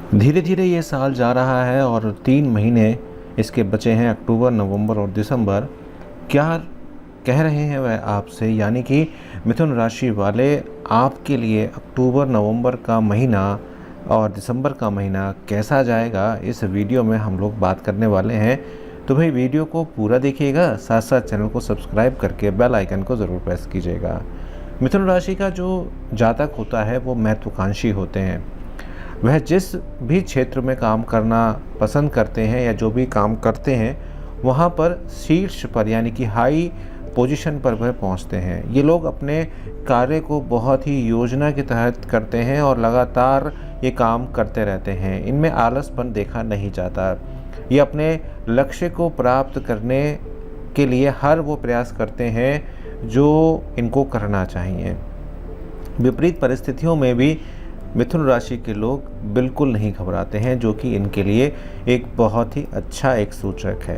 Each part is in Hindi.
धीरे धीरे ये साल जा रहा है और 3 महीने इसके बचे हैं, अक्टूबर, नवंबर और दिसंबर। क्या कह रहे हैं वह आपसे, यानी कि मिथुन राशि वाले, आपके लिए अक्टूबर नवंबर का महीना और दिसंबर का महीना कैसा जाएगा, इस वीडियो में हम लोग बात करने वाले हैं। तो भाई वीडियो को पूरा देखिएगा, साथ साथ चैनल को सब्सक्राइब करके बेल आइकन को ज़रूर प्रेस कीजिएगा। मिथुन राशि का जो जातक होता है वो महत्वाकांक्षी होते हैं। वह जिस भी क्षेत्र में काम करना पसंद करते हैं या जो भी काम करते हैं वहाँ पर शीर्ष पर, यानी कि हाई पोजीशन पर वह पहुँचते हैं। ये लोग अपने कार्य को बहुत ही योजना के तहत करते हैं और लगातार ये काम करते रहते हैं। इनमें आलसपन देखा नहीं जाता। ये अपने लक्ष्य को प्राप्त करने के लिए हर वो प्रयास करते हैं जो इनको करना चाहिए। विपरीत परिस्थितियों में भी मिथुन राशि के लोग बिल्कुल नहीं घबराते हैं, जो कि इनके लिए एक बहुत ही अच्छा एक सूचक है।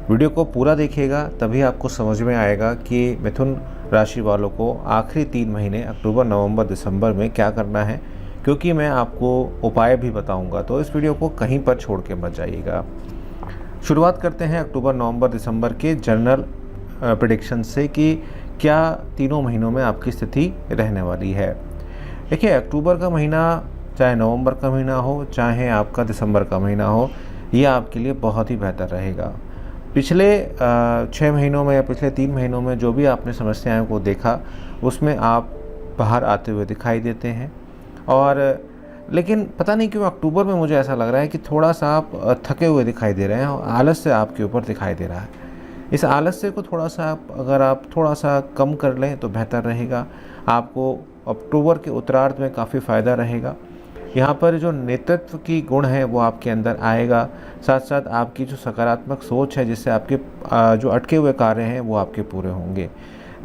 वीडियो को पूरा देखिएगा, तभी आपको समझ में आएगा कि मिथुन राशि वालों को आखिरी 3 महीने अक्टूबर, नवंबर, दिसंबर में क्या करना है, क्योंकि मैं आपको उपाय भी बताऊंगा। तो इस वीडियो को कहीं पर छोड़ के मत जाइएगा। शुरुआत करते हैं अक्टूबर, नवंबर, दिसंबर के जनरल प्रेडिक्शन से कि क्या तीनों महीनों में आपकी स्थिति रहने वाली है। देखिए, अक्टूबर का महीना, चाहे नवंबर का महीना हो, चाहे आपका दिसंबर का महीना हो, ये आपके लिए बहुत ही बेहतर रहेगा। पिछले 6 महीनों में या पिछले 3 महीनों में जो भी आपने समस्याओं को देखा, उसमें आप बाहर आते हुए दिखाई देते हैं। और लेकिन पता नहीं क्यों अक्टूबर में मुझे ऐसा लग रहा है कि थोड़ा सा आप थके हुए दिखाई दे रहे हैं और आलस्य आपके ऊपर दिखाई दे रहा है। इस आलस्य को थोड़ा सा अगर आप थोड़ा सा कम कर लें तो बेहतर रहेगा। आपको अक्टूबर के उत्तरार्ध में काफ़ी फ़ायदा रहेगा। यहाँ पर जो नेतृत्व की गुण है वो आपके अंदर आएगा। साथ साथ आपकी जो सकारात्मक सोच है, जिससे आपके जो अटके हुए कार्य हैं वो आपके पूरे होंगे।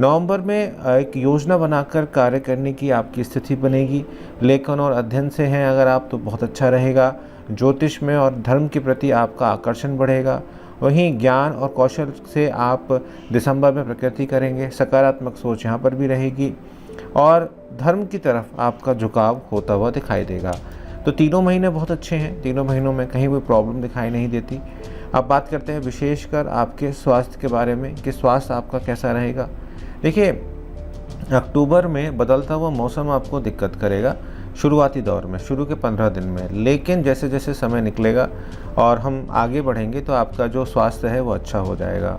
नवंबर में एक योजना बनाकर कार्य करने की आपकी स्थिति बनेगी। लेखन और अध्ययन से हैं अगर आप, तो बहुत अच्छा रहेगा। ज्योतिष में और धर्म के प्रति आपका आकर्षण बढ़ेगा। वहीं ज्ञान और कौशल से आप दिसंबर में प्रगति करेंगे। सकारात्मक सोच यहाँ पर भी रहेगी और धर्म की तरफ आपका झुकाव होता हुआ दिखाई देगा। तो तीनों महीने बहुत अच्छे हैं। तीनों महीनों में कहीं कोई प्रॉब्लम दिखाई नहीं देती। अब बात करते हैं विशेषकर आपके स्वास्थ्य के बारे में कि स्वास्थ्य आपका कैसा रहेगा। देखिए, अक्टूबर में बदलता हुआ मौसम आपको दिक्कत करेगा शुरुआती दौर में, शुरू के 15 दिन में। लेकिन जैसे जैसे समय निकलेगा और हम आगे बढ़ेंगे तो आपका जो स्वास्थ्य है वो अच्छा हो जाएगा।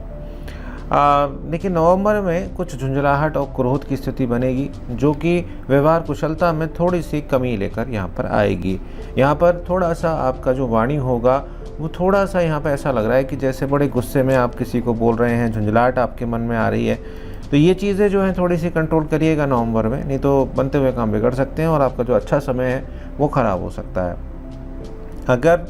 लेकिन नवंबर में कुछ झुंझलाहट और क्रोध की स्थिति बनेगी, जो कि व्यवहार कुशलता में थोड़ी सी कमी लेकर यहाँ पर आएगी। यहाँ पर थोड़ा सा आपका जो वाणी होगा वो थोड़ा सा यहाँ पर ऐसा लग रहा है कि जैसे बड़े गुस्से में आप किसी को बोल रहे हैं, झुंझलाहट आपके मन में आ रही है। तो ये चीज़ें जो हैं थोड़ी सी कंट्रोल करिएगा नवंबर में, नहीं तो बनते हुए काम बिगड़ सकते हैं और आपका जो अच्छा समय है वो ख़राब हो सकता है। अगर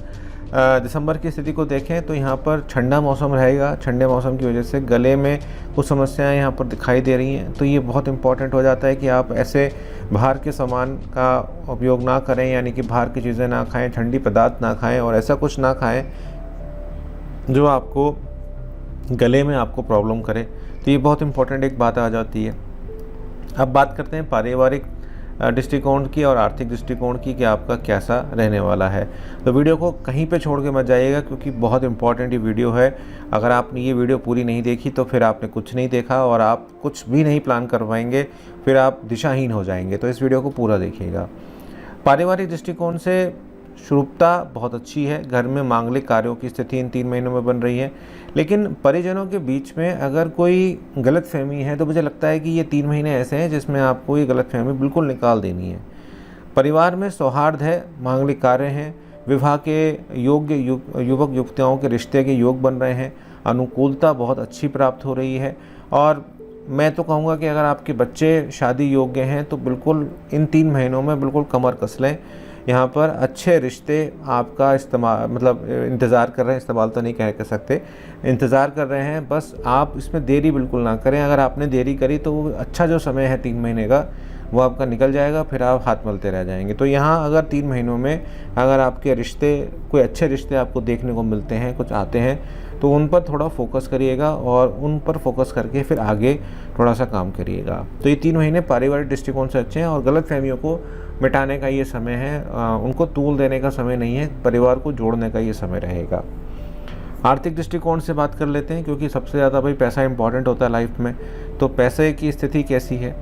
दिसंबर की स्थिति को देखें तो यहाँ पर ठंडा मौसम रहेगा। ठंडे मौसम की वजह से गले में कुछ समस्याएं यहाँ पर दिखाई दे रही हैं। तो ये बहुत इंपॉर्टेंट हो जाता है कि आप ऐसे बाहर के सामान का उपयोग ना करें, यानी कि बाहर की चीज़ें ना खाएं, ठंडी पदार्थ ना खाएं और ऐसा कुछ ना खाएं जो आपको गले में आपको प्रॉब्लम करे। तो ये बहुत इंपॉर्टेंट एक बात आ जाती है। अब बात करते हैं पारिवारिक दृष्टिकोण की और आर्थिक दृष्टिकोण की कि आपका कैसा रहने वाला है। तो वीडियो को कहीं पे छोड़ के मत जाइएगा, क्योंकि बहुत इंपॉर्टेंट ये वीडियो है। अगर आपने ये वीडियो पूरी नहीं देखी तो फिर आपने कुछ नहीं देखा और आप कुछ भी नहीं प्लान कर पाएंगे, फिर आप दिशाहीन हो जाएंगे। तो इस वीडियो को पूरा देखिएगा। पारिवारिक दृष्टिकोण से शुभता बहुत अच्छी है। घर में मांगलिक कार्यों की स्थिति इन 3 महीनों में बन रही है। लेकिन परिजनों के बीच में अगर कोई गलतफहमी है तो मुझे लगता है कि ये 3 महीने ऐसे हैं जिसमें आपको ये गलतफहमी बिल्कुल निकाल देनी है। परिवार में सौहार्द है, मांगलिक कार्य हैं, विवाह के योग्य युवक युवतियों के रिश्ते के योग बन रहे हैं। अनुकूलता बहुत अच्छी प्राप्त हो रही है। और मैं तो कहूँगा कि अगर आपके बच्चे शादी योग्य हैं तो बिल्कुल इन 3 महीनों में बिल्कुल कमर कस लें। यहाँ पर अच्छे रिश्ते आपका इंतज़ार कर रहे हैं, इस्तेमाल तो नहीं कह सकते, इंतज़ार कर रहे हैं। बस आप इसमें देरी बिल्कुल ना करें। अगर आपने देरी करी तो वो अच्छा जो समय है 3 महीने का वो आपका निकल जाएगा, फिर आप हाथ मलते रह जाएंगे। तो यहाँ अगर 3 महीनों में अगर आपके रिश्ते, कोई अच्छे रिश्ते आपको देखने को मिलते हैं, कुछ आते हैं, तो उन पर थोड़ा फोकस करिएगा और उन पर फोकस करके फिर आगे थोड़ा सा काम करिएगा। तो ये 3 महीने पारिवारिक दृष्टिकोण से अच्छे हैं और गलतफहमियों को मिटाने का ये समय है, उनको तूल देने का समय नहीं है, परिवार को जोड़ने का ये समय रहेगा। आर्थिक दृष्टिकोण से बात कर लेते हैं, क्योंकि सबसे ज़्यादा भाई पैसा इंपॉर्टेंट होता है लाइफ में। तो पैसे की स्थिति कैसी है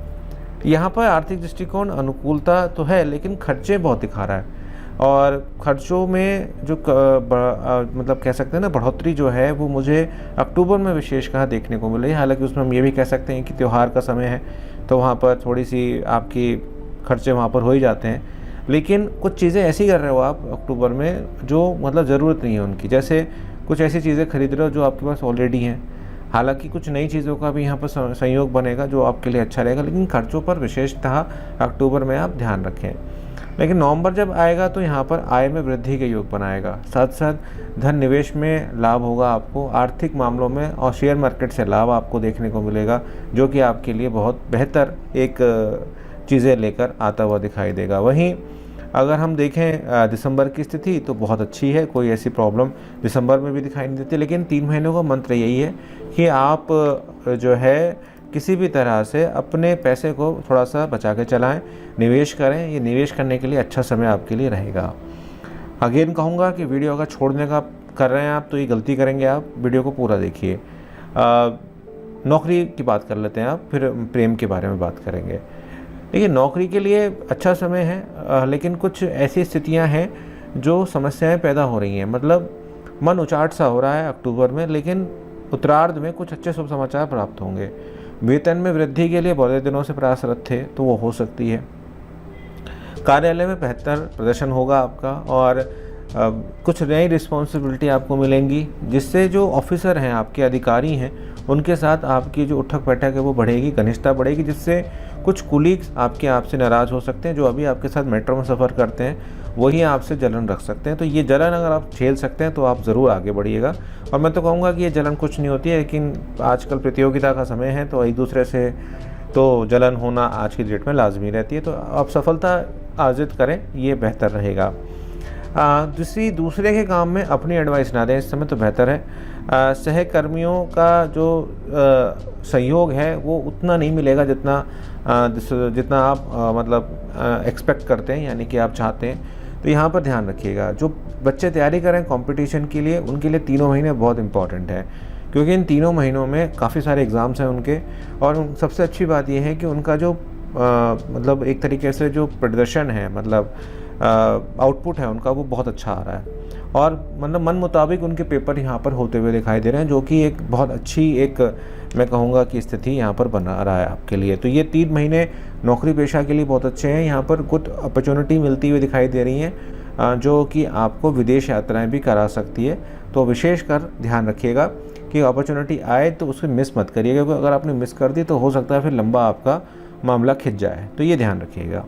यहाँ पर? आर्थिक दृष्टिकोण अनुकूलता तो है, लेकिन खर्चे बहुत दिखा रहा है, और खर्चों में जो मतलब कह सकते हैं ना बढ़ोतरी जो है वो मुझे अक्टूबर में विशेषतः देखने को मिली। हालांकि उसमें हम ये भी कह सकते हैं कि त्यौहार का समय है, तो वहाँ पर थोड़ी सी आपकी खर्चे वहाँ पर हो ही जाते हैं। लेकिन कुछ चीज़ें ऐसी कर रहे हो आप अक्टूबर में जो मतलब ज़रूरत नहीं है उनकी, जैसे कुछ ऐसी चीज़ें खरीद रहे हो जो आपके पास ऑलरेडी हैं। हालांकि कुछ नई चीज़ों का भी यहाँ पर संयोग बनेगा जो आपके लिए अच्छा रहेगा, लेकिन खर्चों पर विशेषतः अक्टूबर में आप ध्यान रखें। लेकिन नवंबर जब आएगा तो यहाँ पर आय में वृद्धि के योग बनाएगा, साथ साथ धन निवेश में लाभ होगा आपको, आर्थिक मामलों में और शेयर मार्केट से लाभ आपको देखने को मिलेगा, जो कि आपके लिए बहुत बेहतर एक चीज़ें लेकर आता हुआ दिखाई देगा। वहीं अगर हम देखें दिसंबर की स्थिति तो बहुत अच्छी है, कोई ऐसी प्रॉब्लम दिसंबर में भी दिखाई नहीं देती। लेकिन 3 महीनों का मंत्र यही है कि आप जो है किसी भी तरह से अपने पैसे को थोड़ा सा बचा के चलाएं, निवेश करें। ये निवेश करने के लिए अच्छा समय आपके लिए रहेगा। अगेन कहूँगा कि वीडियो अगर छोड़ने का कर रहे हैं आप तो ये गलती करेंगे, आप वीडियो को पूरा देखिए। नौकरी की बात कर लेते हैं आप, फिर प्रेम के बारे में बात करेंगे। देखिए नौकरी के लिए अच्छा समय है, लेकिन कुछ ऐसी स्थितियां हैं जो समस्याएं पैदा हो रही हैं, मतलब मन उचाट सा हो रहा है अक्टूबर में, लेकिन उत्तरार्ध में कुछ अच्छे शुभ समाचार प्राप्त होंगे। वेतन में वृद्धि के लिए बहुत दिनों से प्रयासरत थे तो वो हो सकती है। कार्यालय में बेहतर प्रदर्शन होगा आपका, और कुछ नई रिस्पॉन्सिबिलिटी आपको मिलेंगी, जिससे जो ऑफिसर हैं आपके अधिकारी हैं उनके साथ आपकी जो उठक बैठक है वो बढ़ेगी, घनिष्ठता बढ़ेगी, जिससे कुछ कुलीग्स आपसे नाराज़ हो सकते हैं। जो अभी आपके साथ मेट्रो में सफ़र करते हैं वही आपसे जलन रख सकते हैं। तो ये जलन अगर आप झेल सकते हैं तो आप ज़रूर आगे बढ़िएगा। और मैं तो कहूँगा कि ये जलन कुछ नहीं होती है, लेकिन आजकल प्रतियोगिता का समय है तो एक दूसरे से तो जलन होना आज की डेट में लाजमी रहती है। तो आप सफलता अर्जित करें, ये बेहतर रहेगा। दूसरे के काम में अपनी एडवाइस ना दें इस समय तो बेहतर है। सहकर्मियों का जो सहयोग है वो उतना नहीं मिलेगा जितना आप मतलब एक्सपेक्ट करते हैं, यानी कि आप चाहते हैं। तो यहाँ पर ध्यान रखिएगा। जो बच्चे तैयारी करें कंपटीशन के लिए, उनके लिए 3 महीने बहुत इंपॉर्टेंट है, क्योंकि इन 3 महीनों में काफ़ी सारे एग्ज़ाम्स हैं उनके। और सबसे अच्छी बात यह है कि उनका जो मतलब एक तरीके से जो प्रदर्शन है, मतलब आउटपुट है उनका, वो बहुत अच्छा आ रहा है, और मतलब मन मुताबिक उनके पेपर यहाँ पर होते हुए दिखाई दे रहे हैं, जो कि एक बहुत अच्छी एक मैं कहूँगा कि स्थिति यहाँ पर बना रहा है आपके लिए। तो ये 3 महीने नौकरी पेशा के लिए बहुत अच्छे हैं। यहाँ पर कुछ अपॉर्चुनिटी मिलती हुई दिखाई दे रही हैं, जो कि आपको विदेश यात्राएँ भी करा सकती है। तो विशेषकर ध्यान रखिएगा कि अपॉर्चुनिटी आए तो उसको मिस मत करिएगा, क्योंकि अगर आपने मिस कर दी तो हो सकता है फिर लंबा आपका मामला खिंच जाए। तो ये ध्यान रखिएगा।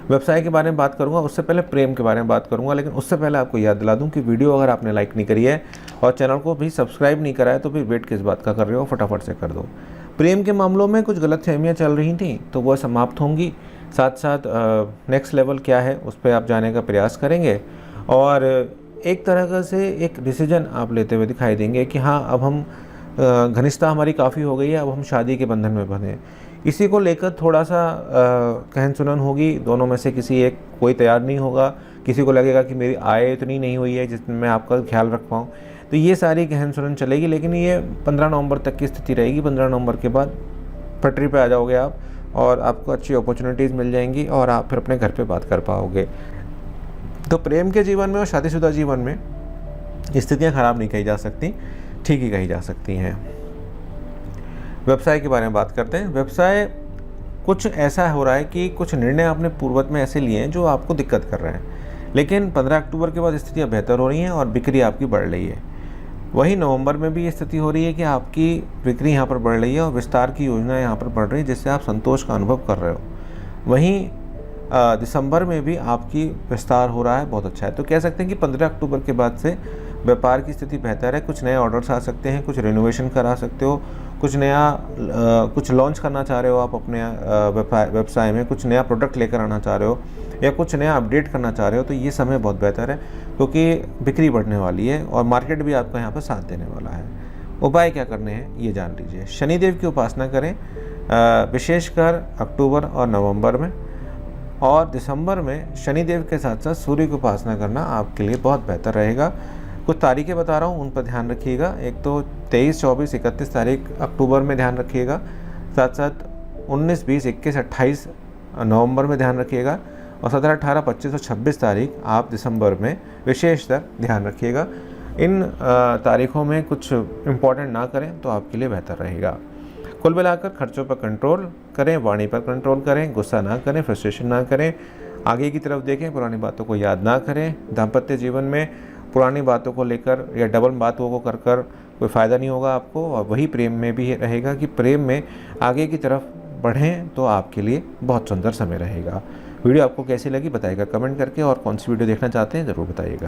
व्यवसाय के बारे में बात करूंगा, उससे पहले प्रेम के बारे में बात करूंगा। लेकिन उससे पहले आपको याद दिला दूं कि वीडियो अगर आपने लाइक नहीं करी है और चैनल को भी सब्सक्राइब नहीं करा है तो फिर वेट किस बात का कर रहे हो, फटाफट से कर दो। प्रेम के मामलों में कुछ गलतफहमियां चल रही थी तो वह समाप्त होंगी। साथ साथ नेक्स्ट लेवल क्या है उस पर आप जाने का प्रयास करेंगे, और एक तरह से एक डिसीजन आप लेते हुए दिखाई देंगे कि हाँ, अब हम घनिष्ठता हमारी काफ़ी हो गई है, अब हम शादी के बंधन में बंधे। इसी को लेकर थोड़ा सा कहन सुनन होगी, दोनों में से किसी एक कोई तैयार नहीं होगा। किसी को लगेगा कि मेरी आय इतनी नहीं हुई है जिसमें मैं आपका ख्याल रख पाऊँ। तो ये सारी कहन सुनन चलेगी, लेकिन ये 15 नवंबर तक की स्थिति रहेगी। 15 नवंबर के बाद पटरी पे आ जाओगे आप, और आपको अच्छी अपॉर्चुनिटीज़ मिल जाएंगी और आप फिर अपने घर पे बात कर पाओगे। तो प्रेम के जीवन में और शादीशुदा जीवन में स्थितियाँ ख़राब नहीं कही जा सकती, ठीक ही कही जा सकती हैं। व्यवसाय के बारे में बात करते हैं। व्यवसाय कुछ ऐसा हो रहा है कि कुछ निर्णय आपने पूर्वत में ऐसे लिए हैं जो आपको दिक्कत कर रहे हैं, लेकिन 15 अक्टूबर के बाद स्थितियाँ बेहतर हो रही हैं और बिक्री आपकी बढ़ रही है। वहीं नवंबर में भी ये स्थिति हो रही है कि आपकी बिक्री यहाँ पर बढ़ रही है और विस्तार की योजना यहाँ पर बढ़ रही है, जिससे आप संतोष का अनुभव कर रहे हो। वहीं दिसंबर में भी आपकी विस्तार हो रहा है, बहुत अच्छा है। तो कह सकते हैं कि 15 अक्टूबर के बाद से व्यापार की स्थिति बेहतर है। कुछ नए ऑर्डर्स आ सकते हैं, कुछ रिनोवेशन करा सकते हो, कुछ नया कुछ लॉन्च करना चाह रहे हो आप अपने व्यवसाय में, कुछ नया प्रोडक्ट लेकर आना चाह रहे हो या कुछ नया अपडेट करना चाह रहे हो, तो ये समय बहुत बेहतर है, क्योंकि बिक्री बढ़ने वाली है और मार्केट भी आपका यहाँ पर साथ देने वाला है। उपाय क्या करने हैं ये जान लीजिए। शनिदेव की उपासना करें, विशेषकर अक्टूबर और नवंबर में। और दिसंबर में शनिदेव के साथ साथ सूर्य की उपासना करना आपके लिए बहुत बेहतर रहेगा। कुछ तारीखें बता रहा हूँ, उन पर ध्यान रखिएगा। एक तो 23, 24, 31 तारीख अक्टूबर में ध्यान रखिएगा, साथ साथ 19, 20, 21, 28 नवंबर में ध्यान रखिएगा, और 17, 18, 25 और 26 तारीख आप दिसंबर में विशेषतर ध्यान रखिएगा। इन तारीखों में कुछ इम्पोर्टेंट ना करें तो आपके लिए बेहतर रहेगा। कुल मिलाकर खर्चों पर कंट्रोल करें, वाणी पर कंट्रोल करें, गुस्सा ना करें, फ्रस्ट्रेशन ना करें, आगे की तरफ देखें, पुरानी बातों को याद ना करें। दाम्पत्य जीवन में पुरानी बातों को लेकर या डबल बातों को कर कोई फ़ायदा नहीं होगा आपको, और वही प्रेम में भी रहेगा कि प्रेम में आगे की तरफ बढ़ें तो आपके लिए बहुत सुंदर समय रहेगा। वीडियो आपको कैसी लगी बताइएगा कमेंट करके, और कौन सी वीडियो देखना चाहते हैं ज़रूर बताइएगा।